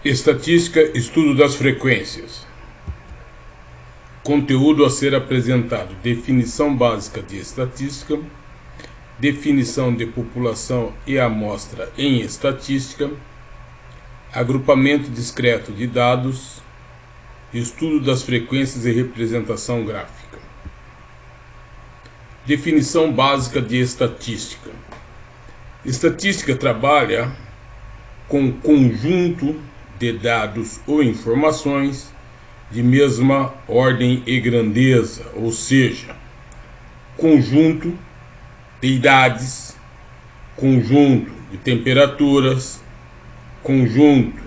Estatística, estudo das frequências. Conteúdo a ser apresentado: definição básica de estatística, definição de população e amostra em estatística, agrupamento discreto de dados, estudo das frequências e representação gráfica. Definição básica de estatística. Estatística trabalha com conjunto de dados ou informações de mesma ordem e grandeza, ou seja, conjunto de idades, conjunto de temperaturas, conjunto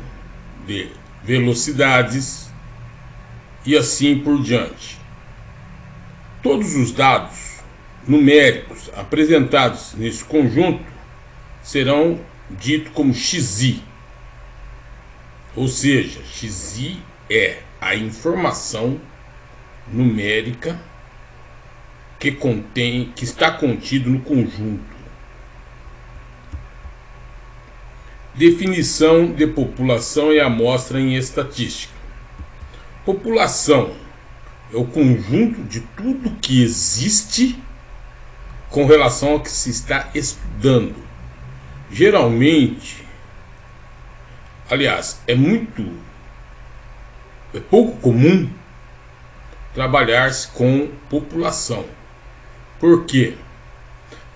de velocidades e assim por diante. Todos os dados numéricos apresentados nesse conjunto serão ditos como XI, ou seja, XI é a informação numérica que está contido no conjunto. Definição de população e amostra em estatística. População é o conjunto de tudo que existe com relação ao que se está estudando. Geralmente, aliás, é pouco comum trabalhar-se com população. Por quê?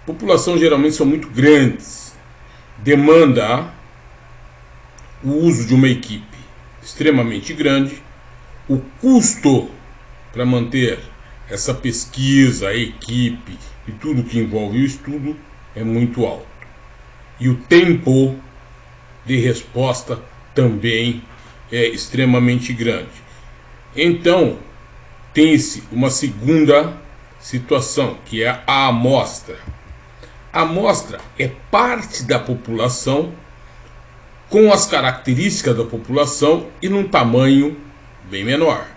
População geralmente são muito grandes, demanda o uso de uma equipe extremamente grande, o custo para manter essa pesquisa, a equipe e tudo que envolve o estudo é muito alto. E o tempo de resposta também é extremamente grande. Então, tem-se uma segunda situação, que é a amostra. A amostra é parte da população com as características da população e num tamanho bem menor.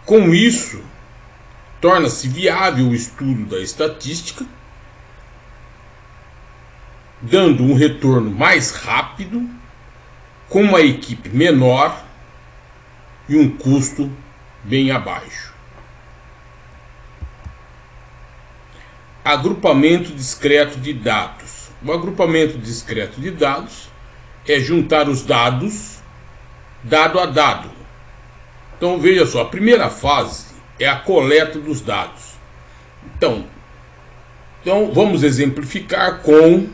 Com isso, torna-se viável o estudo da estatística, dando um retorno mais rápido, com uma equipe menor e um custo bem abaixo. Agrupamento discreto de dados. O agrupamento discreto de dados é juntar os dados dado a dado. Então veja só, a primeira fase é a coleta dos dados. Então vamos exemplificar com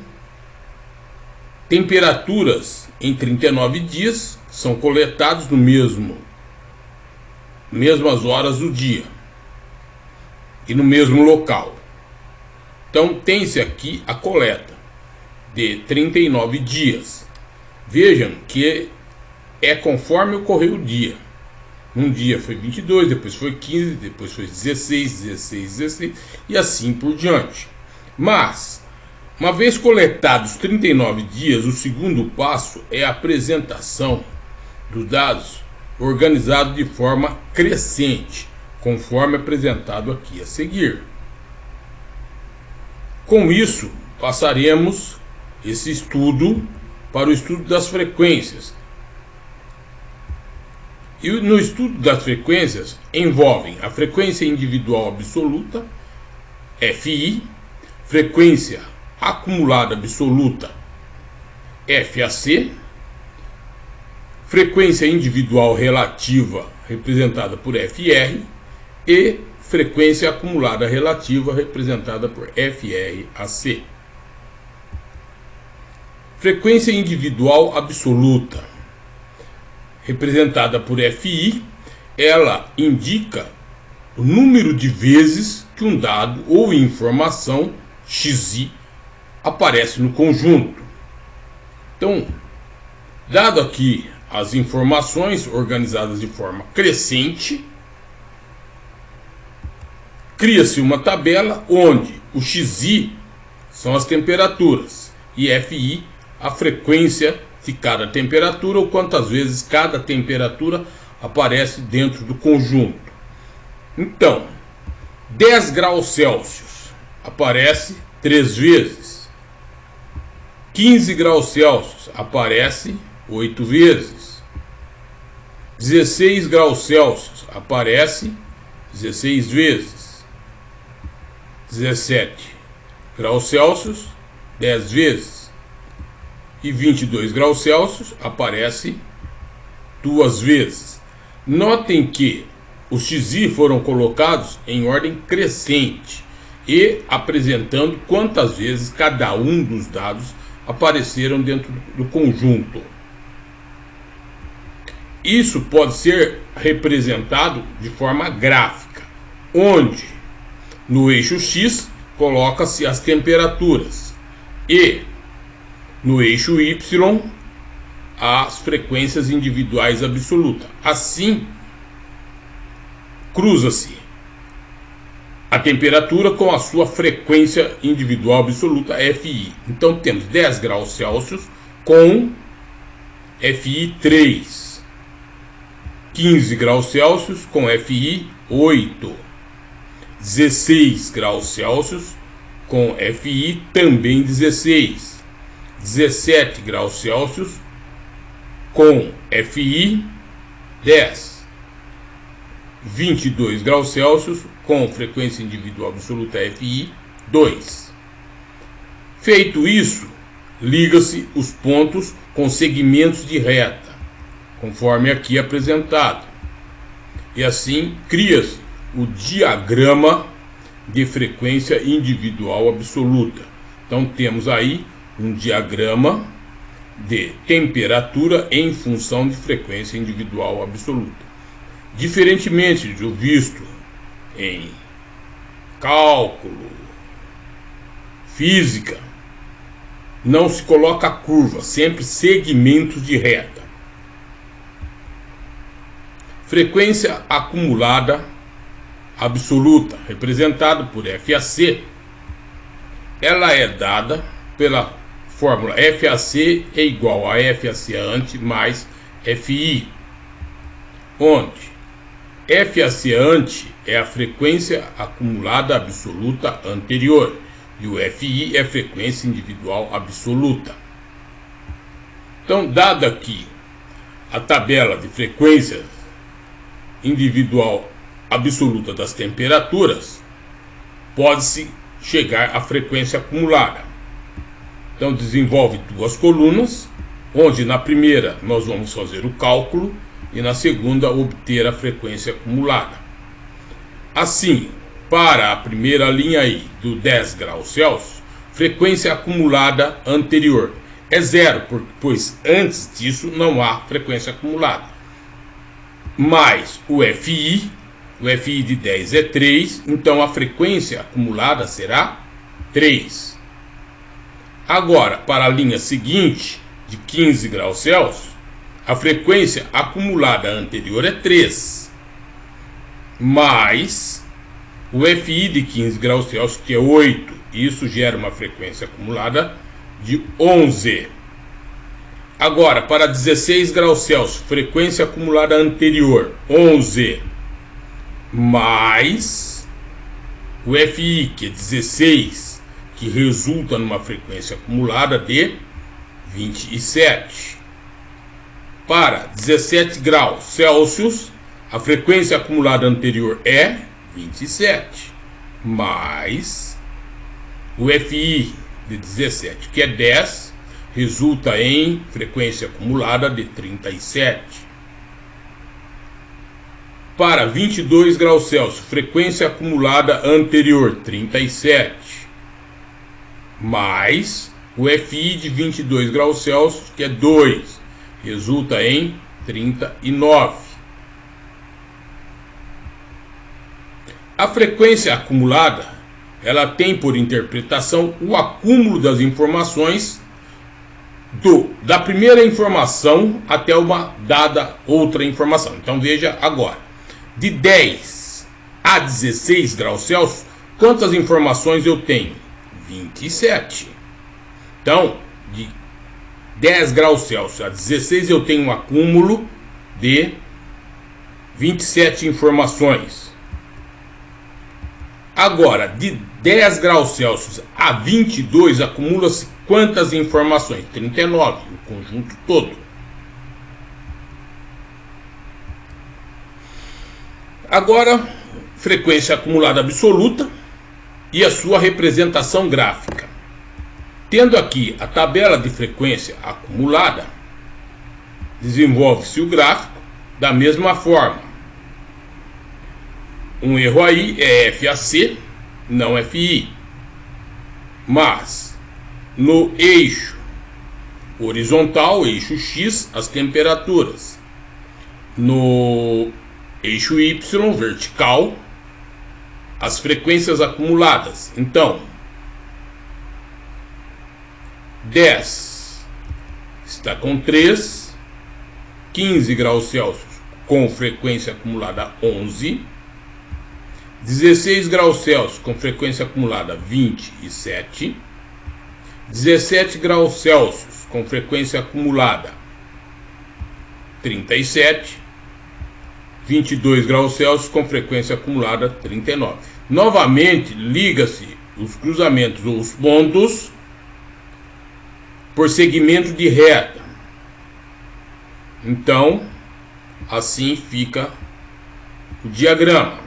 temperaturas em 39 dias, são coletados no mesmas horas do dia e no mesmo local. Então tem-se aqui a coleta de 39 dias. Vejam que é conforme ocorreu o dia. Um dia foi 22, depois foi 15, depois foi 16 e assim por diante. Mas, uma vez coletados 39 dias, o segundo passo é a apresentação dos dados organizado de forma crescente, conforme apresentado aqui a seguir. Com isso, passaremos esse estudo para o estudo das frequências. E no estudo das frequências envolvem a frequência individual absoluta, FI, frequência acumulada absoluta, FAC, frequência individual relativa, representada por FR, e frequência acumulada relativa, representada por FRAC. Frequência individual absoluta, representada por FI, ela indica o número de vezes que um dado ou informação XI aparece no conjunto. Então, dado aqui as informações organizadas de forma crescente, cria-se uma tabela onde o XI são as temperaturas e FI a frequência de cada temperatura ou quantas vezes cada temperatura aparece dentro do conjunto. Então, 10 graus Celsius aparece 3 vezes, 15 graus Celsius aparece 8 vezes. 16 graus Celsius aparece 16 vezes. 17 graus Celsius 10 vezes. E 22 graus Celsius aparece 2 vezes. Notem que os XI foram colocados em ordem crescente e apresentando quantas vezes cada um dos dados apareceram dentro do conjunto. Isso pode ser representado de forma gráfica, onde no eixo X coloca-se as temperaturas e no eixo Y as frequências individuais absolutas. Assim, cruza-se a temperatura com a sua frequência individual absoluta, FI. Então temos 10 graus Celsius com FI 3, 15 graus Celsius com FI 8, 16 graus Celsius com FI também 16, 17 graus Celsius com FI 10, 22 graus Celsius com frequência individual absoluta FI 2. Feito isso, liga-se os pontos com segmentos de reta, conforme aqui apresentado. E assim cria-se o diagrama de frequência individual absoluta. Então temos aí um diagrama de temperatura em função de frequência individual absoluta. Diferentemente do visto em cálculo, física, não se coloca curva, sempre segmentos de reta. Frequência acumulada absoluta, representada por FAC, ela é dada pela fórmula FAC é igual a FAC ante mais FI, onde FAC ante é a frequência acumulada absoluta anterior e o FI é a frequência individual absoluta. Então, dada aqui a tabela de frequência individual absoluta das temperaturas, pode-se chegar à frequência acumulada. Então desenvolve duas colunas, onde na primeira nós vamos fazer o cálculo e na segunda obter a frequência acumulada. Assim, para a primeira linha aí do 10 graus Celsius, frequência acumulada anterior é zero, pois antes disso não há frequência acumulada. Mais o FI de 10 é 3, então a frequência acumulada será 3. Agora, para a linha seguinte, de 15 graus Celsius, a frequência acumulada anterior é 3, mais o FI de 15 graus Celsius, que é 8. Isso gera uma frequência acumulada de 11. Agora, para 16 graus Celsius, frequência acumulada anterior, 11, mais o FI, que é 16, que resulta numa frequência acumulada de 27. Para 17 graus Celsius, a frequência acumulada anterior é 27, mais o FI de 17, que é 10, resulta em frequência acumulada de 37. Para 22 graus Celsius, frequência acumulada anterior, 37, mais o FI de 22 graus Celsius, que é 2, resulta em 39. A frequência acumulada, ela tem por interpretação o acúmulo das informações da primeira informação até uma dada outra informação. Então veja agora, de 10 a 16 graus Celsius, quantas informações eu tenho? 27. Então, de 10 graus Celsius a 16 eu tenho um acúmulo de 27 informações. Agora, de 10 graus Celsius a 22 acumula-se quantas informações? 39, o conjunto todo. Agora, frequência acumulada absoluta e a sua representação gráfica. Tendo aqui a tabela de frequência acumulada, desenvolve-se o gráfico da mesma forma. Um erro aí é FAC, não FI. Mas no eixo horizontal, eixo X, as temperaturas. No eixo Y, vertical, as frequências acumuladas. Então, 10 está com 3, 15 graus Celsius com frequência acumulada 11, 16 graus Celsius com frequência acumulada 27, 17 graus Celsius com frequência acumulada 37, 22 graus Celsius com frequência acumulada 39. Novamente, liga-se os cruzamentos ou os pontos por segmento de reta. Então, assim fica o diagrama.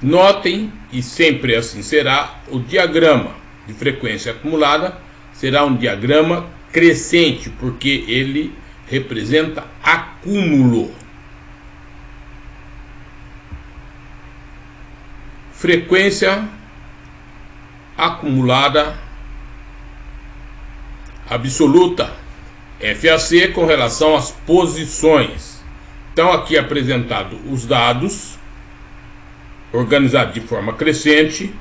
Notem, e sempre assim será, o diagrama de frequência acumulada será um diagrama crescente, porque ele representa acúmulo. Frequência acumulada absoluta, FAC, com relação às posições. Então aqui é apresentado os dados organizados de forma crescente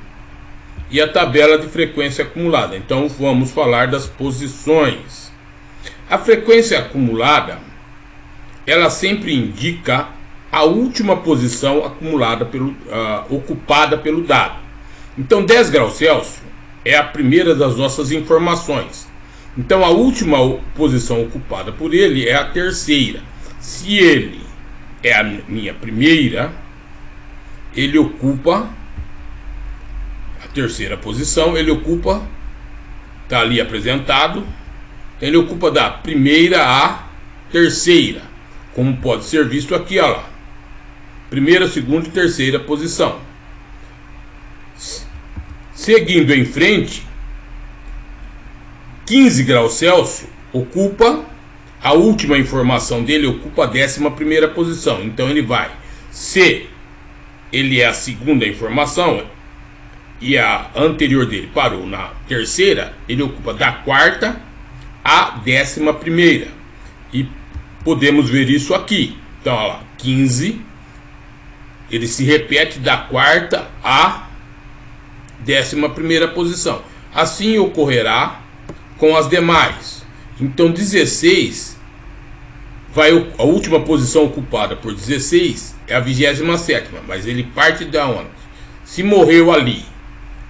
e a tabela de frequência acumulada. Então vamos falar das posições. A frequência acumulada, ela sempre indica a última posição acumulada ocupada pelo dado. Então 10 graus Celsius é a primeira das nossas informações. Então a última posição ocupada por ele é a terceira. Se ele é a minha primeira, ele ocupa a terceira posição, ele ocupa, está ali apresentado, ele ocupa da primeira à terceira, como pode ser visto aqui, olha lá. Primeira, segunda e terceira posição. Seguindo em frente, 15 graus Celsius ocupa, a última informação dele ocupa a 11ª posição. Então ele vai, se ele é a segunda informação e a anterior dele parou na terceira, ele ocupa da 4ª à 11ª. E podemos ver isso aqui. Então, olha lá, 15, ele se repete da 4ª à 11ª posição. Assim ocorrerá com as demais. Então 16 a última posição ocupada por 16 é a 27ª, mas ele parte da onde? Se morreu ali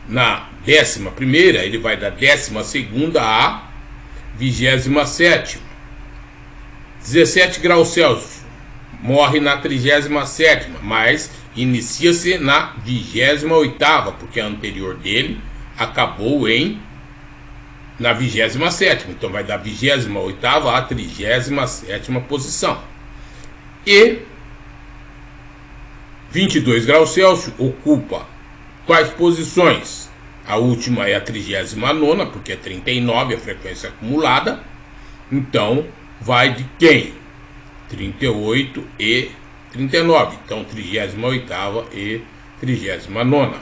na 11ª, ele vai da 12ª à 27ª. 17 graus Celsius morre na 37ª, mas inicia-se na 28ª, porque a anterior dele acabou na 27ª. Então vai da 28ª à 37ª posição. E 22 graus Celsius ocupa quais posições? A última é a 39ª, porque é 39 a frequência acumulada. Então vai de quem? 38 e 39. Então 38ª e 39ª.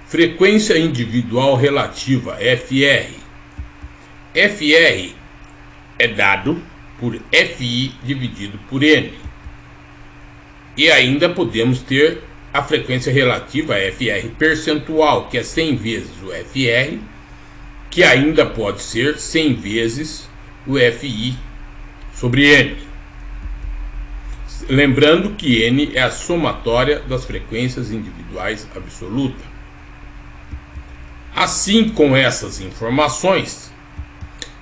Frequência individual relativa, FR. FR é dado por FI dividido por N. E ainda podemos ter a frequência relativa, FR percentual, que é 100 vezes o FR, que ainda pode ser 100 vezes o FI sobre N. Lembrando que N é a somatória das frequências individuais absolutas. Assim, com essas informações,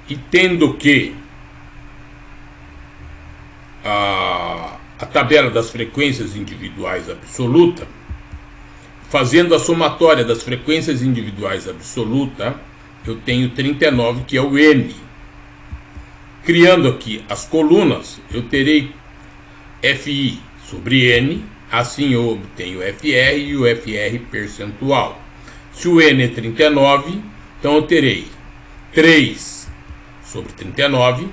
e tendo que a tabela das frequências individuais absoluta, fazendo a somatória das frequências individuais absoluta, eu tenho 39, que é o N. Criando aqui as colunas, eu terei FI sobre N, assim eu obtenho o FR e o FR percentual. Se o N é 39, então eu terei 3 sobre 39,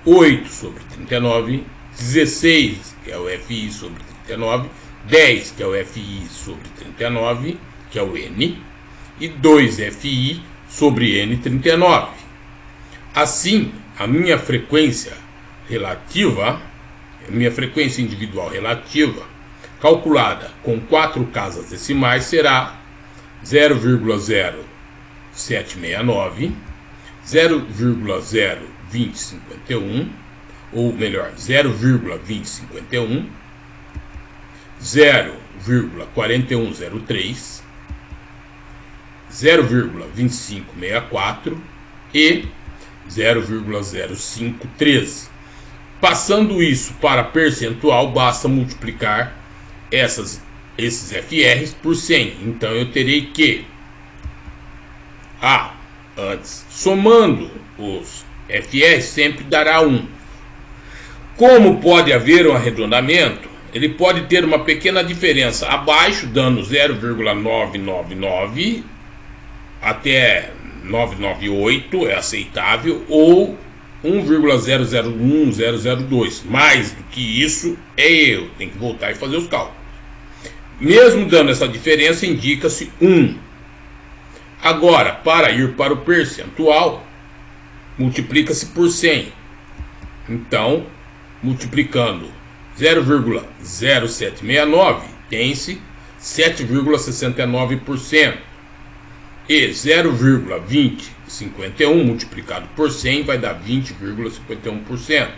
8 sobre 39, 16, que é o FI sobre 39, 10, que é o FI sobre 39, que é o N, e 2 FI sobre N39. Assim, a minha frequência relativa, a minha frequência individual relativa, calculada com 4 casas decimais, será 0,0769, 0,02051, ou melhor, 0,2051, 0,4103, 0,2564 e 0,0513. Passando isso para percentual, basta multiplicar esses FRs por 100. Então eu terei que, antes, somando os FRs, sempre dará 1. Como pode haver um arredondamento, ele pode ter uma pequena diferença abaixo, dando 0,999 até 998, é aceitável, ou 1,001002. Mais do que isso é erro, tem que voltar e fazer os cálculos. Mesmo dando essa diferença, indica-se 1. Agora, para ir para o percentual, multiplica-se por 100. Então, multiplicando 0,0769, tem-se 7,69%. E 0,2051 multiplicado por 100 vai dar 20,51%.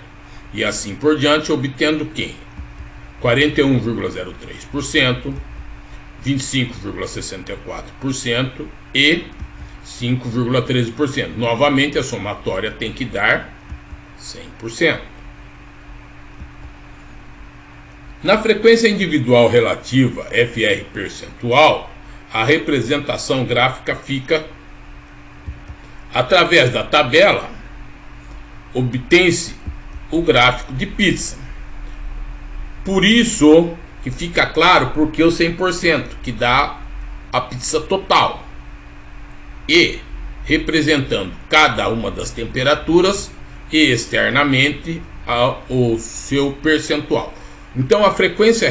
E assim por diante, obtendo quem? 41,03%, 25,64% e 5,13%. Novamente, a somatória tem que dar 100%. Na frequência individual relativa, FR percentual, a representação gráfica fica através da tabela, obtém-se o gráfico de pizza. Por isso que fica claro porque o 100%, que dá a pizza total. E representando cada uma das temperaturas e externamente o seu percentual. Então a frequência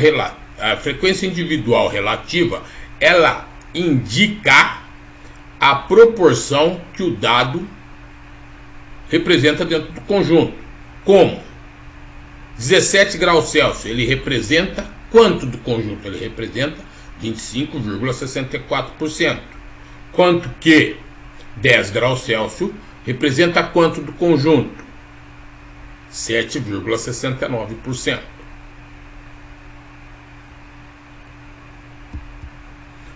individual relativa, ela indica a proporção que o dado representa dentro do conjunto. Como 17 graus Celsius, ele representa quanto do conjunto? Ele representa 25,64%. Quanto que 10 graus Celsius representa quanto do conjunto? 7,69%.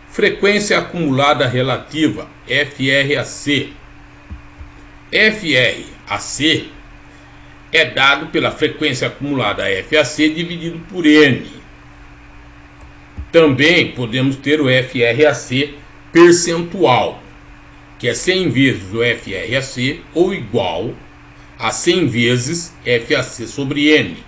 Frequência acumulada relativa, FRAC. FRAC é dado pela frequência acumulada FAC dividido por N. Também podemos ter o FRAC percentual, que é 100 vezes o FRAC ou igual a 100 vezes FAC sobre N.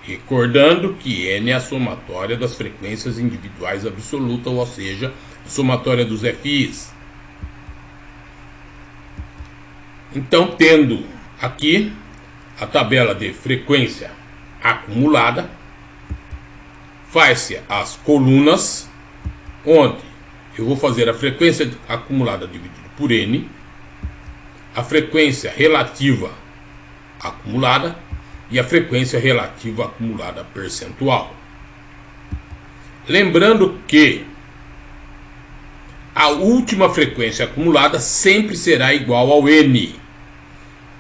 Recordando que N é a somatória das frequências individuais absolutas, ou seja, a somatória dos FIs. Então, tendo aqui a tabela de frequência acumulada, faz-se as colunas, onde eu vou fazer a frequência acumulada dividida por N, a frequência relativa acumulada e a frequência relativa acumulada percentual. Lembrando que a última frequência acumulada sempre será igual ao N.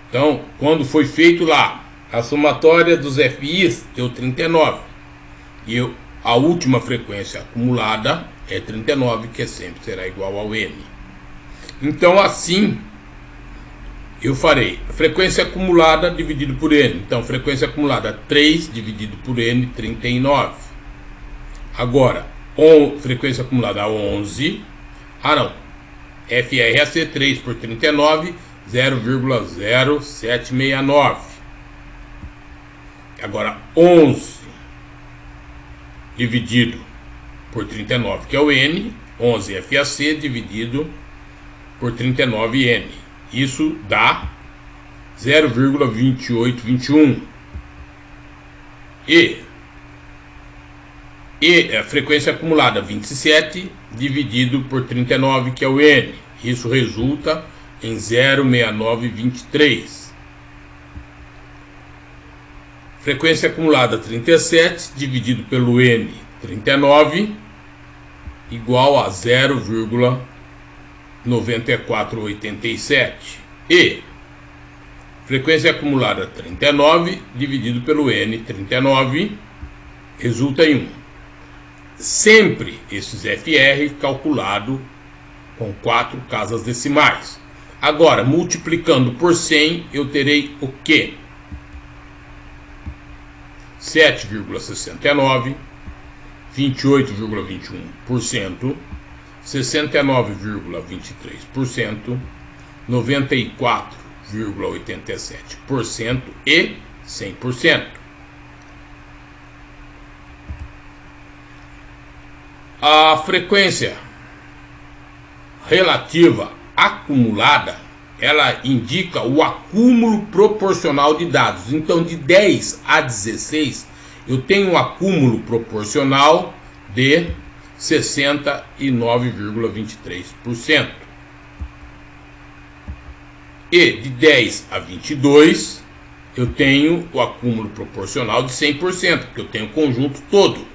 Então, quando foi feito lá a somatória dos FIs, deu 39. E a última frequência acumulada é 39, que sempre será igual ao N. Então, assim, eu farei a frequência acumulada dividido por N. Então, frequência acumulada 3 dividido por N, 39. Agora, frequência acumulada 11. FRAC 3 por 39, 0,0769. Agora 11 dividido por 39, que é o N, 11 FAC dividido por 39N. Isso dá 0,2821. E a frequência acumulada 27 dividido por 39, que é o N. Isso resulta em 0,6923. Frequência acumulada 37 dividido pelo N, 39, igual a 0,9487. E frequência acumulada 39 dividido pelo N, 39, resulta em 1. Sempre esses FR calculado com 4 casas decimais. Agora, multiplicando por 100, eu terei o quê? 7,69, 28,21%, 69,23%, 94,87% e 100%. A frequência relativa acumulada, ela indica o acúmulo proporcional de dados. Então, de 10 a 16, eu tenho um acúmulo proporcional de 69,23%. E de 10 a 22, eu tenho o acúmulo proporcional de 100%, porque eu tenho o conjunto todo.